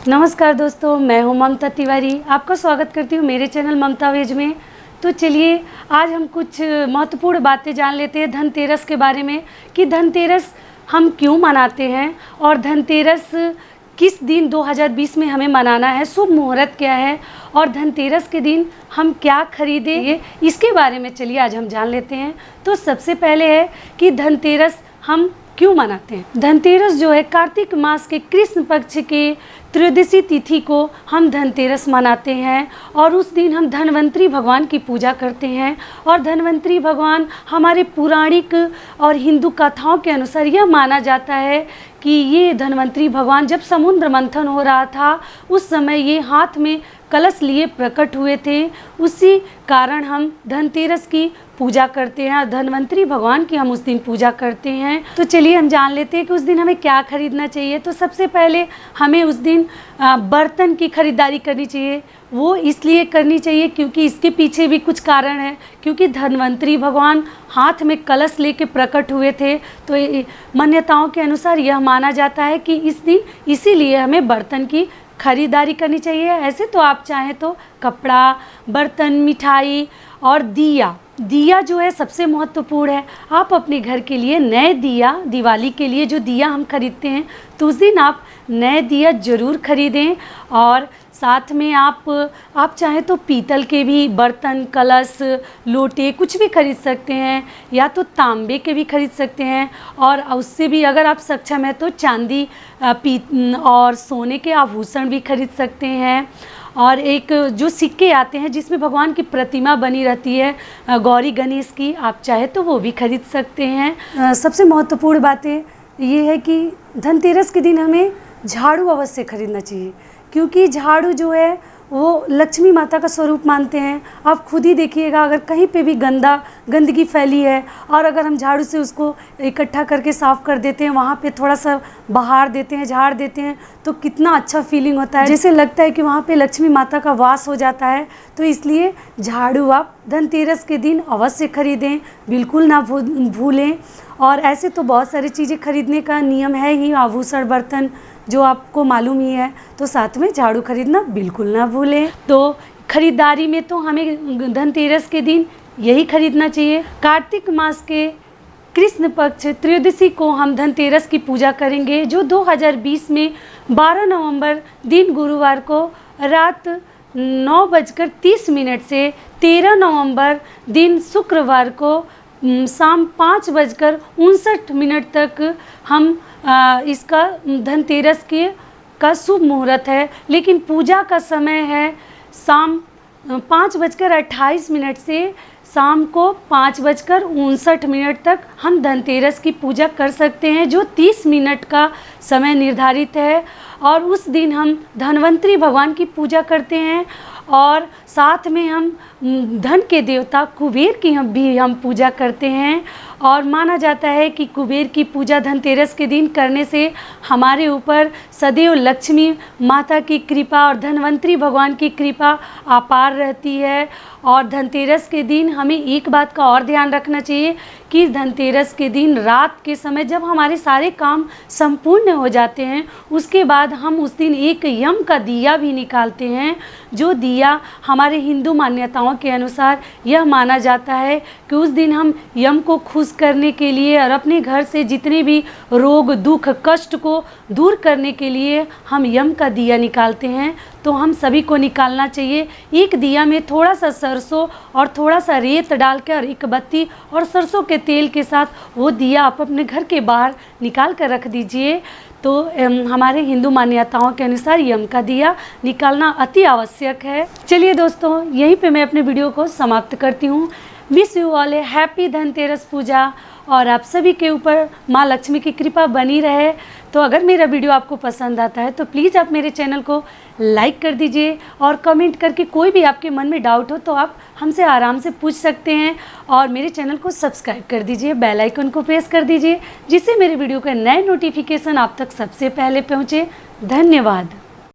नमस्कार दोस्तों, मैं हूं ममता तिवारी। आपका स्वागत करती हूं मेरे चैनल ममता वेज में। तो चलिए आज हम कुछ महत्वपूर्ण बातें जान लेते हैं धनतेरस के बारे में कि धनतेरस हम क्यों मनाते हैं और धनतेरस किस दिन 2020 में हमें मनाना है, शुभ मुहूर्त क्या है और धनतेरस के दिन हम क्या खरीदें, इसके बारे में चलिए आज हम जान लेते हैं। तो सबसे पहले है कि धनतेरस हम क्यों मनाते हैं। धनतेरस जो है कार्तिक मास के कृष्ण पक्ष के त्रयोदशी तिथि को हम धनतेरस मनाते हैं और उस दिन हम धन्वंतरी भगवान की पूजा करते हैं। और धन्वंतरी भगवान हमारे पौराणिक और हिंदू कथाओं के अनुसार यह माना जाता है कि ये धन्वंतरी भगवान जब समुद्र मंथन हो रहा था उस समय ये हाथ में कलश लिए प्रकट हुए थे। उसी कारण हम धनतेरस की पूजा करते हैं, धन्वंतरी भगवान की हम उस दिन पूजा करते हैं। तो चलिए हम जान लेते हैं कि उस दिन हमें क्या खरीदना चाहिए। तो सबसे पहले हमें उस दिन बर्तन की खरीदारी करनी चाहिए। वो इसलिए करनी चाहिए क्योंकि इसके पीछे भी कुछ कारण है, क्योंकि धन्वंतरी भगवान हाथ में कलश लेके प्रकट हुए थे। तो मान्यताओं के अनुसार यह माना जाता है कि इस दिन इसीलिए हमें बर्तन की खरीदारी करनी चाहिए। ऐसे तो आप चाहें तो कपड़ा, बर्तन, मिठाई और दिया जो है सबसे महत्वपूर्ण है। आप अपने घर के लिए नए दिया, दिवाली के लिए जो दिया हम खरीदते हैं तो उस दिन आप नए दिया ज़रूर खरीदें। और साथ में आप चाहें तो पीतल के भी बर्तन, कलश, लोटे कुछ भी खरीद सकते हैं या तो तांबे के भी खरीद सकते हैं। और उससे भी अगर आप सक्षम है तो चांदी और सोने के आभूषण भी खरीद सकते हैं। और एक जो सिक्के आते हैं जिसमें भगवान की प्रतिमा बनी रहती है गौरी गणेश की, आप चाहे तो वो भी खरीद सकते हैं। सबसे महत्वपूर्ण बातें ये है कि धनतेरस के दिन हमें झाड़ू अवश्य खरीदना चाहिए, क्योंकि झाड़ू जो है वो लक्ष्मी माता का स्वरूप मानते हैं। आप खुद ही देखिएगा, अगर कहीं पे भी गंदगी फैली है और अगर हम झाड़ू से उसको इकट्ठा करके साफ़ कर देते हैं, वहाँ पे थोड़ा सा बहार देते हैं, झाड़ देते हैं, तो कितना अच्छा फीलिंग होता है, जैसे लगता है कि वहाँ पे लक्ष्मी माता का वास हो जाता है। तो इसलिए झाड़ू आप धनतेरस के दिन अवश्य खरीदें, बिल्कुल ना भूलें। और ऐसे तो बहुत सारी चीज़ें खरीदने का नियम है ही, आभूषण, बर्तन जो आपको मालूम ही है, तो साथ में झाड़ू खरीदना बिल्कुल ना भूलें। तो खरीदारी में तो हमें धनतेरस के दिन यही खरीदना चाहिए। कार्तिक मास के कृष्ण पक्ष त्रयोदशी को हम धनतेरस की पूजा करेंगे, जो 2020 में 12 नवंबर दिन गुरुवार को रात 9:30 से 13 नवंबर दिन शुक्रवार को शाम 5:59 तक हम इसका धनतेरस का शुभ मुहूर्त है। लेकिन पूजा का समय है शाम 5:28 से शाम को 5:59 तक हम धनतेरस की पूजा कर सकते हैं, जो 30 मिनट का समय निर्धारित है। और उस दिन हम धन्वंतरी भगवान की पूजा करते हैं और साथ में हम धन के देवता कुबेर की हम पूजा करते हैं। और माना जाता है कि कुबेर की पूजा धनतेरस के दिन करने से हमारे ऊपर सदैव लक्ष्मी माता की कृपा और धन्वंतरी भगवान की कृपा अपार रहती है। और धनतेरस के दिन हमें एक बात का और ध्यान रखना चाहिए कि धनतेरस के दिन रात के समय जब हमारे सारे काम संपूर्ण हो जाते हैं, उसके बाद हम उस दिन एक यम का दिया भी निकालते हैं। जो दिया हमारे हिंदू मान्यताओं के अनुसार यह माना जाता है कि उस दिन हम यम को खुश करने के लिए और अपने घर से जितने भी रोग, दुख, कष्ट को दूर करने के लिए हम यम का दिया निकालते हैं। तो हम सभी को निकालना चाहिए। एक दिया में थोड़ा सा सरसों और थोड़ा सा रेत डाल के और एक बत्ती और सरसों के तेल के साथ वो दिया आप अपने घर के बाहर निकाल कर रख दीजिए। तो हमारे हिंदू मान्यताओं के अनुसार यम का दिया निकालना अति आवश्यक है। चलिए दोस्तों, यहीं पे मैं अपने वीडियो को समाप्त करती हूँ। Wish you all a happy Dhanteras puja और आप सभी के ऊपर माँ लक्ष्मी की कृपा बनी रहे। तो अगर मेरा वीडियो आपको पसंद आता है तो प्लीज़ आप मेरे चैनल को लाइक कर दीजिए और कमेंट करके कोई भी आपके मन में डाउट हो तो आप हमसे आराम से पूछ सकते हैं। और मेरे चैनल को सब्सक्राइब कर दीजिए, बेल आइकन को प्रेस कर दीजिए, जिससे मेरे वीडियो के नए नोटिफिकेशन आप तक सबसे पहले पहुँचे। धन्यवाद।